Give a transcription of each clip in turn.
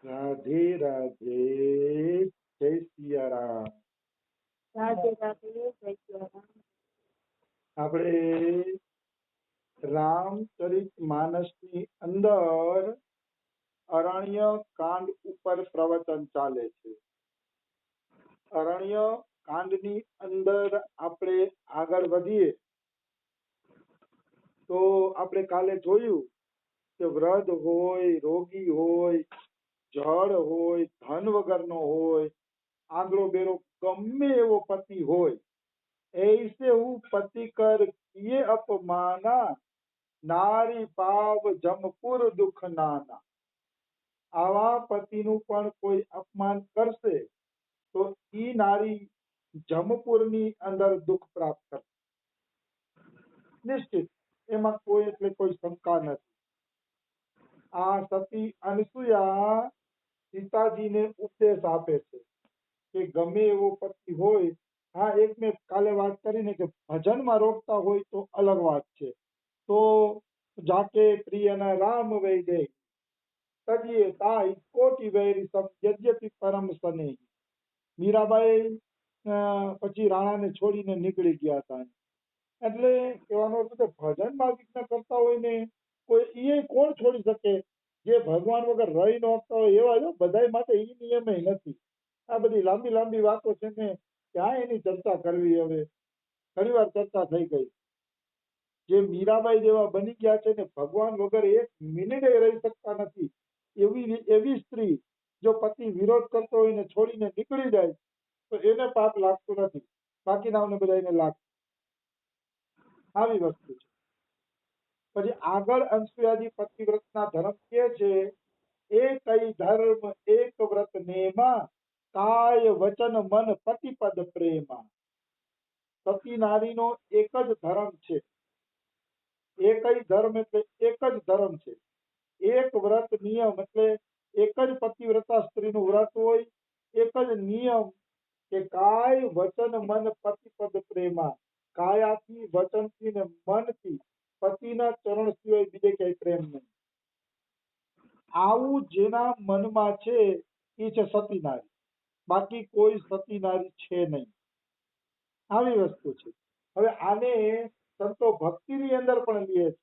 રાધે રાધે, જય સિયારામ. રાધે રાધે, જય સિયારામ. આપણે રામચરિત માનસની અંદર અરણ્ય કાંડ ઉપર પ્રવચન ચાલે છે. અરણ્ય કાંડની અંદર આપણે આગળ વધીએ તો આપણે કાલે જોયું કે વૃદ્ધ હોય, રોગી હોય, જળ હોય, ધન વગરનો હોય, આંધળો બેરો ગમે એવો પતિ હોય, ऐसे हूँ पति कर किए अपमाना, नारी पाव जमपुर दुख नाना. આવા પતિનું પણ કોઈ અપમાન કરશે તો ઈ નારી જમપુરની અંદર દુઃખ પ્રાપ્ત કરશે, નિશ્ચિત. એમાં કોઈ એટલે કોઈ શંકા નથી. આ સતી અનસુયા સીતાજીને ઉપદેશ આપે છે કે ગમે એવો પતિ હોય, હા, એક મેં કાલે વાત કરીને કે ભજનમાં રોકતા હોય તો અલગ વાત છે. તો જાકે પ્રિયના રામ વૈદે તજીએ તાઈ કોટી વૈરી સબ યદ્યપિ પરમ સ્નેહી. મીરાબાઈ પછી રાણાને છોડીને નીકળી ગયા હતા. એટલે કહેવાનો અર્થ છે ભજનમાં વિઘ્ન કરતા હોય ને કોઈ એ કોણ છોડી શકે? જે ભગવાન વગર રહી ન શકતા હોય એવા જો બધાય માટે ઈ નિયમ નથી. આ બધી લાંબી લાંબી વાતો છે ને ક્યાં એની ચર્ચા કરવી? હવે ઘણી વાર ચર્ચા થઈ ગઈ. જે મીરાબાઈ જેવા બની ગયા છે ને ભગવાન વગર એક મિનિટે રહી શકતા નથી, એવી સ્ત્રી જો પતિ વિરોધ કરતો હોય ને છોડીને નીકળી જાય તો એને પાપ લાગતું નથી, બાકીનાઓને બધાને લાગતું. આવી વસ્તુ છે. પછી આગળ અંશુયાજી પતિવ્રતના ધર્મ કે છે, એકઈ ધર્મ એક વ્રત નેમા, કાય વચન મન પતિપદ પ્રેમા. સતી નારીનો એક જ ધર્મ છે. એકઈ ધર્મ એટલે એક જ ધર્મ છે. એક વ્રત નિયમ એટલે એક જ પતિવ્રતા સ્ત્રીનું વ્રત હોય, એક જ નિયમ કે કાય વચન મન પતિપદ પ્રેમા. કાયાથી, વચનથી ને મનથી પતિના ચરણ સિવાય બીજે ક્યાંય પ્રેમ નહીં. આવું જેના મનમાં છે એ છે સતી નારી, બાકી કોઈ સતી નારી છે નહીં. આવી વસ્તુ છે. હવે આને સંતો ભક્તિની અંદર પણ લે છે.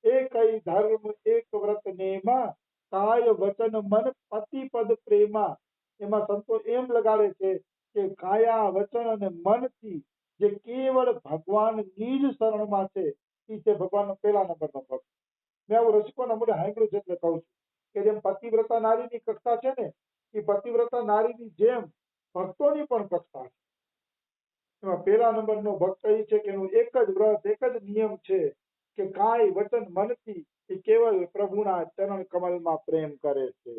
એકઈ ધર્મ એક વ્રત નેમા, કાય વચન મન પતિપદ પ્રેમા. એમાં સંતો એમ લગાડે છે કે કાયા, વચન અને મનથી જે કેવળ ભગવાનની જ શરણમાં છે એ છે ભગવાનનો પહેલા નંબરનો ભક્ત. મેં આવું રસિકોના મોઢે સાંભળ્યું છે એટલે કહું છું કે જેમ પતિવ્રતા નારીની કક્ષા છે ને એ પતિવ્રતા નારીની જેમ ભક્તોની પણ કક્ષા છે. એમાં પહેલા નંબરનો ભક્ત એ છે કે એનું એક જ વ્રત, એક જ નિયમ છે કે કાય વચન મનથી એ કેવલ પ્રભુના ચરણ કમલમાં પ્રેમ કરે છે.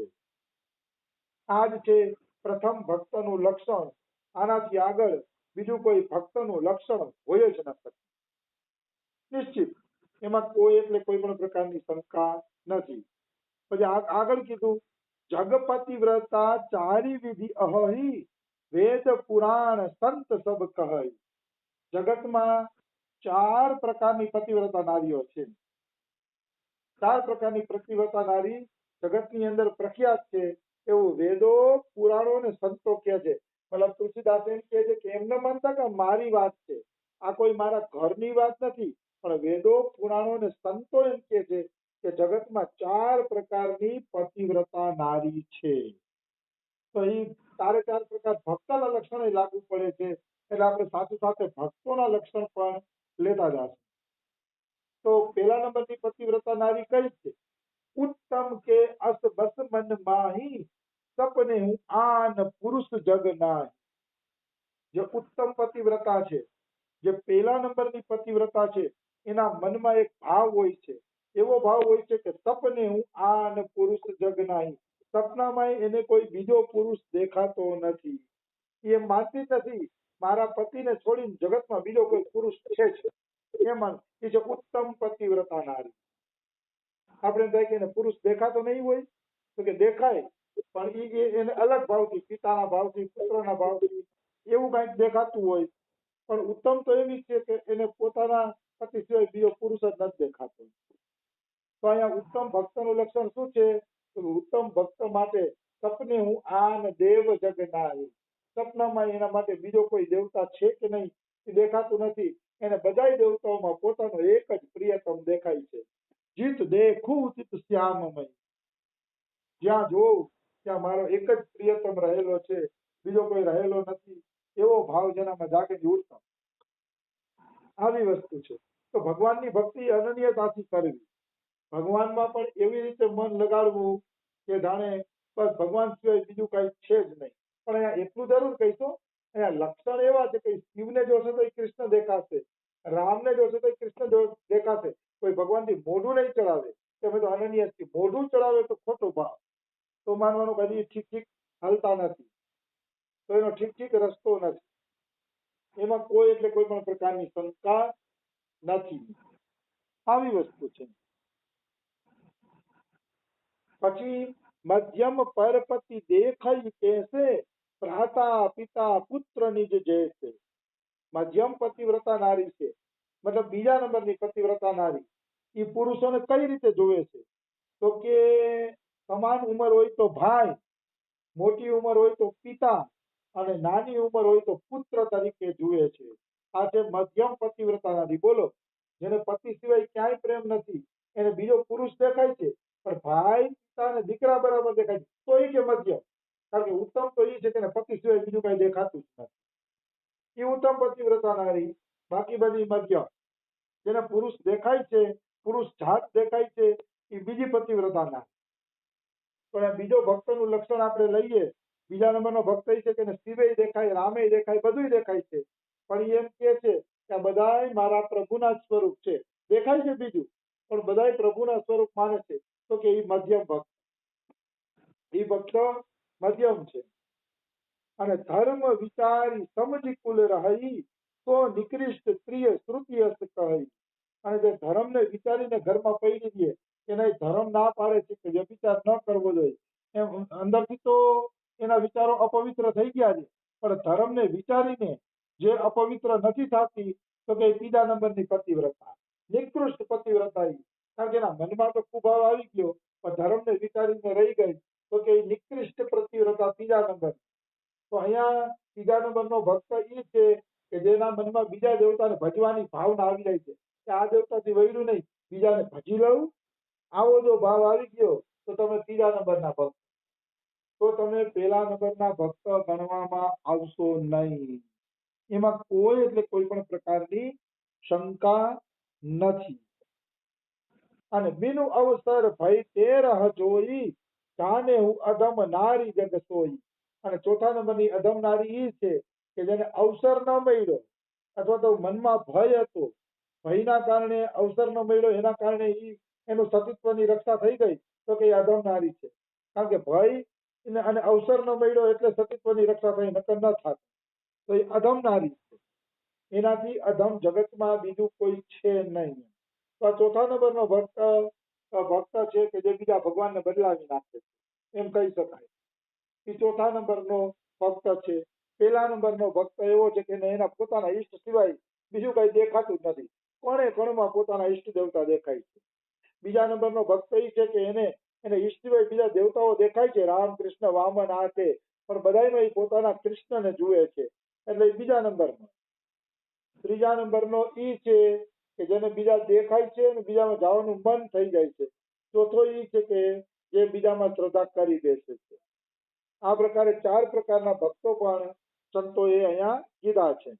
આ જ છે પ્રથમ ભક્તનું લક્ષણ. આનાથી આગળ બીજું કોઈ ભક્તનું લક્ષણ હોય જ ન શકે, નિશ્ચિત. એમાં કોઈ એટલે કોઈ પણ પ્રકારની શંકા નથી. પછી આગળ કીધું, જગપતિ વ્રતા ચારી વિધિ અહી, વેદ પુરાણ સંત સબ કહી. જગતમાં 4 પ્રકારની પતિવ્રતા નારીઓ છે. 4 પ્રકારની પતિવ્રતા નારી જગતની અંદર પ્રખ્યાત છે એવું વેદો, પુરાણો ને સંતો કહે છે. મતલબ તુલસીદાસ એમ કહે છે કે એમ ન માનતા કે મારી વાત છે, આ કોઈ મારા ઘરની વાત નથી, પણ વેદો, પુરાણો ને સંતો એમ કહે છે કે જગતમાં 4 પ્રકારની પતિવ્રતા નારી છે. તો એ 4 પ્રકાર ભક્તના લક્ષણો લાગુ પડે છે. એટલે આપણે સાથે સાથે ભક્તોના લક્ષણ પણ લેતા જશું. તો પહેલા નંબરની પતિવ્રતા નારી કઈ છે? ઉત્તમ કે અસ બસ મન માહી, સપને હું આન પુરુષ જગ નાહી. જે ઉત્તમ પતિવ્રતા છે, જે પહેલા નંબરની પતિવ્રતા છે, એના મનમાં એક ભાવ હોય છે. એવો ભાવ હોય છે કે સપને હું આન પુરુષ જગ નાહી. સપનામાં એને કોઈ બીજો પુરુષ દેખાતો નથી. એ માનતી નથી મારા પતિને છોડીને જગતમાં બીજો કોઈ પુરુષ છે જ. એ છે ઉત્તમ પતિવ્રતા નારી. આપણે થાય કે પુરુષ દેખાતો નહીં હોય તો કે દેખાય, પણ એને અલગ ભાવથી, પિતાના ભાવથી, પુત્રના ભાવથી એવું કંઈક દેખાતું હોય. પણ ઉત્તમ તો એવી છે કે એને પોતાના પતિ સિવાય બીજો પુરુષ જ નથી દેખાતો. તો અહીંયા ઉત્તમ ભક્તનું લક્ષણ શું છે? ઉત્તમ ભક્ત માટે સપને હું આન દેવ જગ નારી. સપનામાં એના માટે બીજો કોઈ દેવતા છે કે નહીં એ દેખાતું નથી. એને બધાય દેવતાઓમાં પોતાનો એક જ પ્રિયતમ દેખાય છે. જીત દેખું ચિત શ્યામમય. જ્યાં જોઉં ત્યાં મારો એક જ પ્રિયતમ રહેલો છે, બીજો કોઈ રહેલો નથી. એવો ભાવ જેનામાં જાગે છે ઉત્તમ. આવી વસ્તુ છે. તો ભગવાનની ભક્તિ અનન્યતાથી કરવી. ભગવાનમાં પણ એવી રીતે મન લગાડવું કે જાણે બસ ભગવાન સિવાય બીજું કઈ છે જ નહીં. પણ અહીંયા એટલું જરૂર કહીશું, અહીંયા લક્ષણ એવા છે કે શિવને જોશો તો કૃષ્ણ દેખાશે, રામને જોશો તો કૃષ્ણ દેખાશે. કોઈ ભગવાનથી મોઢું નહીં ચડાવે. તમે તો અનન્ય છીએ. મોઢું ચડાવે તો ખોટો ભાવ. તો માનવાનું કે હજી ઠીક ઠીક હાલતા નથી, તો એનો ઠીક ઠીક રસ્તો નથી. એમાં કોઈ એટલે કોઈ પણ પ્રકારની શંકા નથી. આવી વસ્તુ છે. પછી મધ્યમ પરપતિ દેખાઈ કેસે, ભ્રાતા પિતા પુત્ર નિજ જૈસે. મધ્યમ પતિવ્રતા નારી છે, મતલબ બીજા નંબરની પતિવ્રતા નારી. એ પુરુષોને કઈ રીતે જોવે છે? તો કે સમાન ઉંમર હોય તો ભાઈ, મોટી ઉંમર હોય તો પિતા, અને નાની ઉંમર હોય તો પુત્ર તરીકે જુએ છે. આ છે મધ્યમ પતિવ્રતા નારી. બોલો, જેને પતિ સિવાય ક્યાંય પ્રેમ નથી, એને બીજો પુરુષ દેખાય છે, પણ ભાઈ પિતા અને દીકરા બરાબર દેખાય છે, તો એ કે મધ્યમ. કારણ કે ઉત્તમ તો એ છે કે પતિ સિવાય બીજું કઈ દેખાતું જ નથી. એ ઉત્તમ પતિવ્રતા નારી. બાકી બધી મધ્યમ. જેને પુરુષ દેખાય છે, પુરુષ જાત દેખાય છે, એ બીજી પતિવ્રતા નારી. પણ બીજો ભક્તનું લક્ષણ આપણે લઈએ, બીજા નંબરનો ભક્ત એ છે કે શિવે દેખાય, રામે દેખાય, બધું દેખાય છે, પણ એમ કે છે કે આ બધાય મારા પ્રભુના જ સ્વરૂપ છે. દેખાય છે બીજું, પણ બધાય પ્રભુના સ્વરૂપ માને છે. તો કે એ મધ્યમ ભક્ત. એ ભક્ત મધ્યમ છે. અને ધર્મ વિચારી સમજી કુલ રહી, તો નિકૃષ્ટ પ્રિય શ્રુતિ અસ કહી. અને જે ધર્મને વિચારીને ઘરમાં પૈડી દે, એના ધર્મ ના પાડે છે કે વ્યભિચાર ન કરવો જોઈએ. એમ અંદરથી તો એના વિચારો અપવિત્ર થઈ ગયા છે, પણ ધર્મને વિચારીને જે અપવિત્ર નથી થતી, તો કે ત્રીજા નંબરની પતિવ્રતા, નિકૃષ્ટ પતિવ્રતા. કારણ કે એના મનમાં તો કુભાવ આવી ગયો, પણ ધર્મને વિચારીને રહી ગઈ, તો કે નિકૃષ્ટ પતિવ્રતા ત્રીજા નંબર. તો અહીંયા ત્રીજા નંબરનો ભક્ત એ છે કે જેના મનમાં બીજા દેવતાને ભજવાની ભાવના આવી જાય છે કે આ દેવતાથી વૈરું નહીં, બીજાને ભજી લઉં. આવો જો ભાવ આવી ગયો તો તમે ત્રીજા નંબરના ભક્ત. તો તમે પહેલા નંબરના ભક્ત ગણવામાં આવશો નહીં. એમાં કોઈ એટલે કોઈ પણ પ્રકારની શંકા નથી. અને બીનું અવસર ભય તેર જોઈ, જાને હું અધમ નારી જગ સોઈ. અને ચોથા નંબરની અધમ નારી એ છે કે જેને અવસર ન મળ્યો, અથવા તો મનમાં ભય હતો, ભયના કારણે અવસર ન મળ્યો, એના કારણે એનું સતીત્વની રક્ષા થઈ ગઈ, તો કે એ અધમ નારી છે. કારણ કે ભય અને અવસર ન મળ્યો એટલે સતીત્વની રક્ષા થઈ, નકર ન થાત. તો એ અધમ નારી છે. એનાથી અધમ જગતમાં બીજું કોઈ છે નહીં. તો આ ચોથા નંબરનો ભક્ત છે કે જે બીજા ભગવાનને બદલાવી નાખે છે, એમ કહી શકાય. એ ચોથા નંબરનો ભક્ત છે. પહેલા નંબરનો ભક્ત એવો છે કે એના પોતાના ઈષ્ટ સિવાય બીજું કઈ દેખાતું જ નથી. કોણે કણમાં પોતાના ઈષ્ટ દેવતા દેખાય છે. બીજા નંબરનો ભક્ત એ છે કે એને ઈષ્ટ સિવાય બીજા દેવતાઓ દેખાય છે, રામ કૃષ્ણ વામન આ છે, પણ બધાયમાં એ પોતાના કૃષ્ણને જુએ છે, એટલે એ બીજા નંબરનો. ત્રીજા નંબરનો એ છે કે જેને બીજા દેખાય છે અને બીજામાં જવાનું મન થઈ જાય છે. ચોથો એ છે કે જે બીજામાં શ્રદ્ધા કરી બેસે છે. આ પ્રકારે 4 પ્રકારના ભક્તો પણ સંતોએ અહીંયા કીધા છે.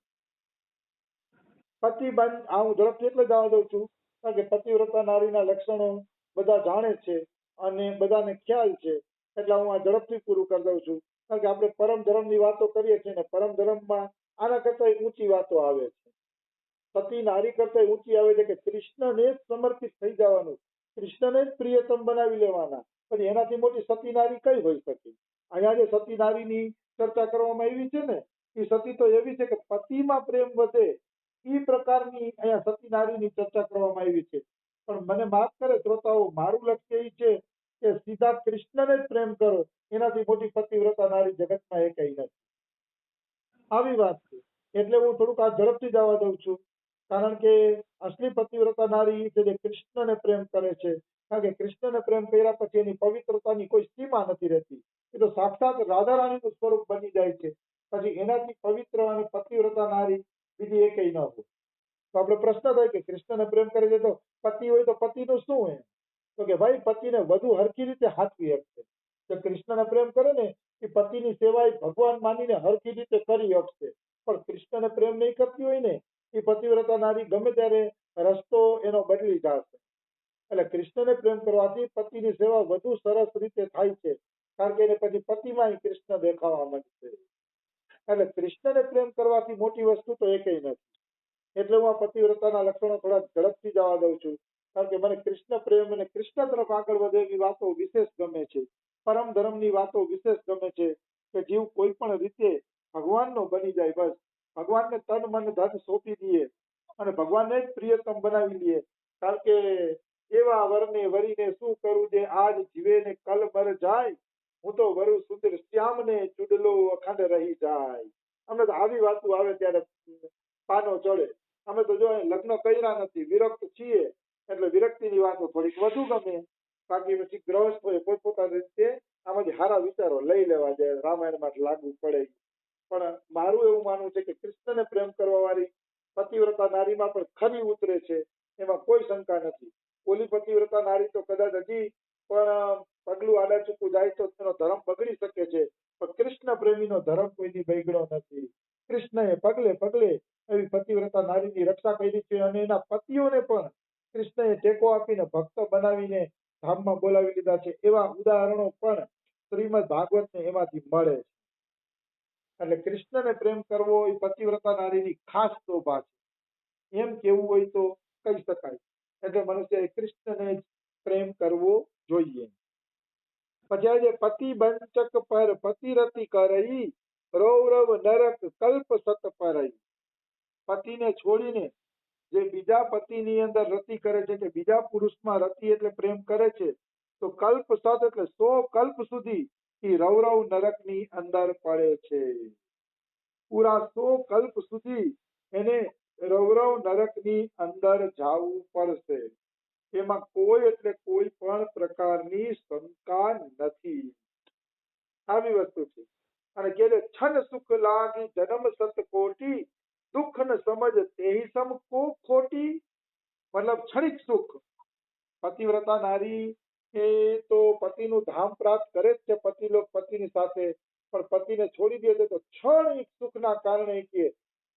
પતિબંધ આ હું ઝડપથી એટલે જવા દઉં છું કારણ કે પતિવ્રતા નારીના લક્ષણો બધા જાણે છે અને બધાને ખ્યાલ છે, એટલે હું આ ઝડપથી પૂરું કરી દઉં છું. કારણ કે આપણે પરમ ધર્મની વાતો કરીએ છીએ ને પરમ ધર્મમાં આના કરતા ઊંચી વાતો આવે છે. સતી નારી કરતા ઊંચી આવે છે કે કૃષ્ણને જ સમર્પિત થઈ જવાનું, કૃષ્ણને જ પ્રિયતમ બનાવી લેવાના. પછી એનાથી મોટી સતી નારી કઈ હોઈ શકે? અહીંયા જે સતી નારીની ચર્ચા કરવામાં આવી છે ને, એ સતી તો એવી છે કે પતિમાં પ્રેમ વધે એ પ્રકારની અહીંયા સતી નારીની ચર્ચા કરવામાં આવી છે. પણ મને માફ કરે શ્રોતાઓ, મારું લક્ષ્ય એ છે કે સીધા કૃષ્ણને જ પ્રેમ કરો, એનાથી મોટી પતિવ્રતા નારી જગતમાં એ કઈ નથી. આવી વાત છે. એટલે હું થોડુંક આ ઝડપથી જવા દઉં છું. કારણ કે અસલી પતિવ્રતા નારી છે જે કૃષ્ણને પ્રેમ કરે છે. કારણ કે કૃષ્ણને પ્રેમ કર્યા પછી એની પવિત્રતાની કોઈ સીમા નથી રહેતી. એ તો તો સાક્ષાત રાધા રાણીનું સ્વરૂપ બની જાય છે. પછી એનાથી પવિત્ર અને પતિવ્રતા નારી બીજી એકેય ન હોય. તો આપણે પ્રશ્ન થાય કે કૃષ્ણને પ્રેમ કરે છે તો પતિ હોય તો પતિનું શું એમ? તો કે ભાઈ પતિને વધુ હરખી રીતે હાચવી શકશે. જે કૃષ્ણને પ્રેમ કરે ને એ પતિની સેવા એ ભગવાન માનીને હરખી રીતે કરી શકશે. પણ કૃષ્ણને પ્રેમ નહીં કરતી હોય ને એ પતિવ્રતા નારી ગમે ત્યારે રસ્તો એનો બદલી જશે. એટલે કૃષ્ણને પ્રેમ કરવાથી પતિની સેવા વધુ સરસ રીતે થાય છે. કારણ કે એને પછી પતિમાં કૃષ્ણ દેખાવા માંડશે. એટલે કૃષ્ણને પ્રેમ કરવાથી મોટી વસ્તુ તો એકેય નથી. એટલે હું આ પતિવ્રતાના લક્ષણો થોડા ઝડપથી જવા દઉં છું. કારણ કે મને કૃષ્ણ પ્રેમ અને કૃષ્ણ તરફ આગળ વધે એવી વાતો વિશેષ ગમે છે. પરમ ધર્મની વાતો વિશેષ ગમે છે કે જીવ કોઈ પણ રીતે ભગવાનનો બની જાય. બસ ભગવાનને તન મન ધન સોંપી દઈએ અને ભગવાનને જ પ્રિયતમ બનાવી લઈએ. કારણ કે એવા વરને વરીને શું કરું જે આજ જીવે ને કલ મર જાય. હું તો વરુ સુંદર શ્યામને ચુડલો અખંડ રહી જાય. અમે તો આવી વાતો આવે ત્યારે પાનો ચડે. અમે તો જો લગ્ન કર્યા નથી, વિરક્ત છીએ, એટલે વિરક્તિની વાતો થોડીક વધુ ગમે. બાકી પછી ગ્રહસ્થોએ પોતપોતાની રીતે આમાંથી સારા વિચારો લઈ લેવા જાય, રામાયણમાં લાગુ પડે. પણ મારું એવું માનવું છે કે કૃષ્ણને પ્રેમ કરવા વાળી પતિવ્રતા નારીમાં પણ ખરી ઉતરે છે, એમાં કોઈ શંકા નથી. ઓલી પતિવ્રતા નારી તો કદાચ હજી પણ પગલું આડાચૂકું જાય તો તેનો ધર્મ બગડી શકે છે. પણ કૃષ્ણ પ્રેમીનો ધર્મ કોઈની બગડ્યો નથી. કૃષ્ણએ પગલે પગલે એવી પતિવ્રતા નારીની રક્ષા કરી છે અને એના પતિઓને પણ કૃષ્ણએ ટેકો આપીને ભક્ત બનાવીને ધામમાં બોલાવી લીધા છે. એવા ઉદાહરણો પણ શ્રીમદ ભાગવતને એમાંથી મળે છે. એટલે કૃષ્ણને પ્રેમ કરવો એ પતિવ્રતા નારીની ખાસ શોભા છે. એમ કેવું હોય તો કહી શકાય. એટલે મનુષ્યએ કૃષ્ણને જ પ્રેમ કરવો જોઈએ. પછી આજે પતિ બંચક પર પતિરતી કરઈ રૌરવ નરક કલ્પ સત પરઈ. પતિને છોડીને જે બીજા પતિની અંદર રતિ કરે છે કે બીજા પુરુષમાં રતિ એટલે પ્રેમ કરે છે તો કલ્પ સત એટલે 100 કલ્પ સુધી એ રૌરવ નરકની અંદર પડે છે. પૂરા 100 કલ્પ સુધી એને રૌરવ નરકની અંદર જવું પડશે. એમાં કોઈ એટલે કોઈ પણ પ્રકારની શંકા નથી. આવી વસ્તુ છે. અને કે છન સુખ લાગી જન્મ સત કોટી દુઃખ ન સમજ તેહી સમ કો ખોટી. મતલબ ક્ષણિક સુખ. પતિવ્રતા નારી એ તો પતિનું ધામ પ્રાપ્ત કરે જ છે પતિની સાથે, પણ પતિને છોડી દે છે તો ક્ષણિક સુખના કારણે કે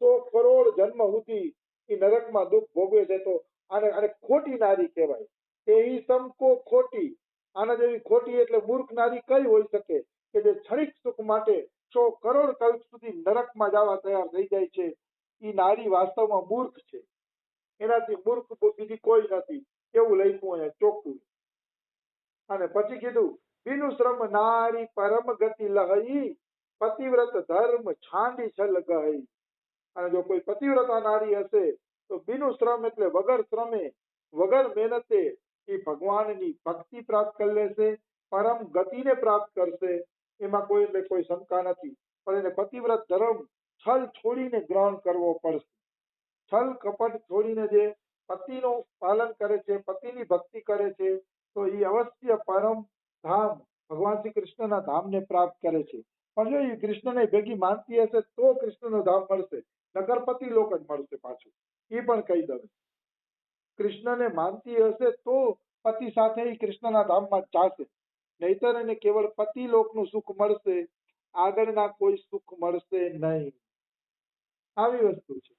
100 કરોડ જન્મ સુધી એ નરકમાં દુઃખ ભોગવે છે. તો આને ખોટી નારી કહેવાય. તેહી સમ કો ખોટી. આના જેવી ખોટી એટલે મૂર્ખ નારી કઈ હોઈ શકે કે જે ક્ષણિક સુખ માટે 100 કરોડ કલ્પ સુધી નરકમાં જવા તૈયાર થઈ જાય છે. એ નારી વાસ્તવમાં મૂર્ખ છે. એનાથી મૂર્ખ બીજી કોઈ નથી એવું લખ્યું અહીંયા ચોખ્ખું. અને પછી કીધું બિનુ શ્રમ નારી પરમ ગતિ લહઈ પતિવ્રત ધર્મ છાંડી છલ ગહઈ. અને જો કોઈ પતિવ્રતા નારી હશે તો બિનુ શ્રમ એટલે વગર શ્રમે વગર મહેનતે એ ભગવાનની ભક્તિ પ્રાપ્ત કરી લેશે, પરમ ગતિને પ્રાપ્ત કરશે. એમાં કોઈ એટલે કોઈ શંકા નથી. પણ એને પતિવ્રત ધર્મ છલ છોડીને ગ્રહણ કરવો પડશે. છલ કપટ છોડીને જે પતિનું પાલન કરે છે, પતિની ભક્તિ કરે છે તો એ અવશ્ય પરમ ધામ ભગવાન શ્રી કૃષ્ણના ધામને પ્રાપ્ત કરે છે. પણ જો એ કૃષ્ણને ભેગી માનતી હશે તો કૃષ્ણનો ધામ મળશે, નકર પતિ લોક જ મળશે. પાછું એ પણ કહી દઉં, કૃષ્ણને માનતી હશે તો પતિ સાથે એ કૃષ્ણના ધામમાં જશે, નહીતર એને કેવળ પતિ લોકનું સુખ મળશે, આગળના કોઈ સુખ મળશે નહીં. આવી વસ્તુ છે.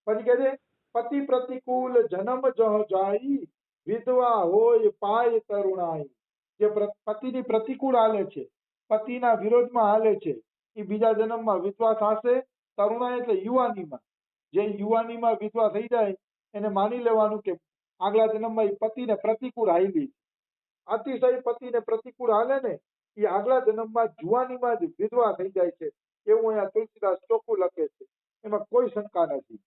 પછી કહે છે પતિ પ્રતિકૂળ જન્મ જહ જાય વિધવા હોય પાય તરુણાઈ. જે પતિની પ્રતિકૂળ હાલે છે, પતિના વિરોધમાં હાલે છે, એ બીજા જન્મમાં વિધવા થશે. તરુણાઈ એટલે યુવાનીમાં. જે યુવાનીમાં વિધવા થઈ જાય એને માની લેવાનું કે આગલા જન્મમાં એ પતિને પ્રતિકૂળ હાલી. અતિશય પતિને પ્રતિકૂળ હાલે ને એ આગલા જન્મમાં જુવાનીમાં જ વિધવા થઈ જાય છે. એવું અહીંયા તુલસીદાસ ચોખ્ખું લખે છે. એમાં કોઈ શંકા નથી.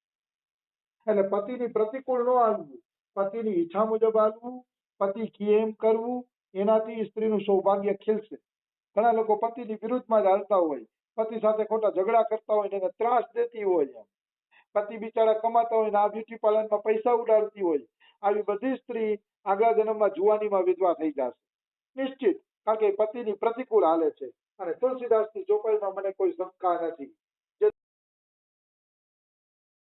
એટલે પતિની પ્રતિકૂળ ન હાલવું, પતિની ઈચ્છા મુજબ હાલવું, પતિ કહે એમ કરવું, એનાથી સ્ત્રીનું સૌભાગ્ય ખીલશે. ઘણા લોકો પતિની વિરુદ્ધમાં જ હાલતા હોય, પતિ સાથે ખોટા ઝઘડા કરતા હોય, એને ત્રાસ દેતી હોય. પતિ બિચારા કમાતા હોય ને આ બ્યુટી પાર્લરમાં પૈસા ઉડાડતી હોય. આવી બધી સ્ત્રી આગલા જન્મમાં જુવાનીમાં વિધવા થઈ જશે નિશ્ચિત. કારણ કે એ પતિની પ્રતિકૂળ હાલે છે અને તુલસીદાસની ચોપાઈમાં મને કોઈ શંકા નથી.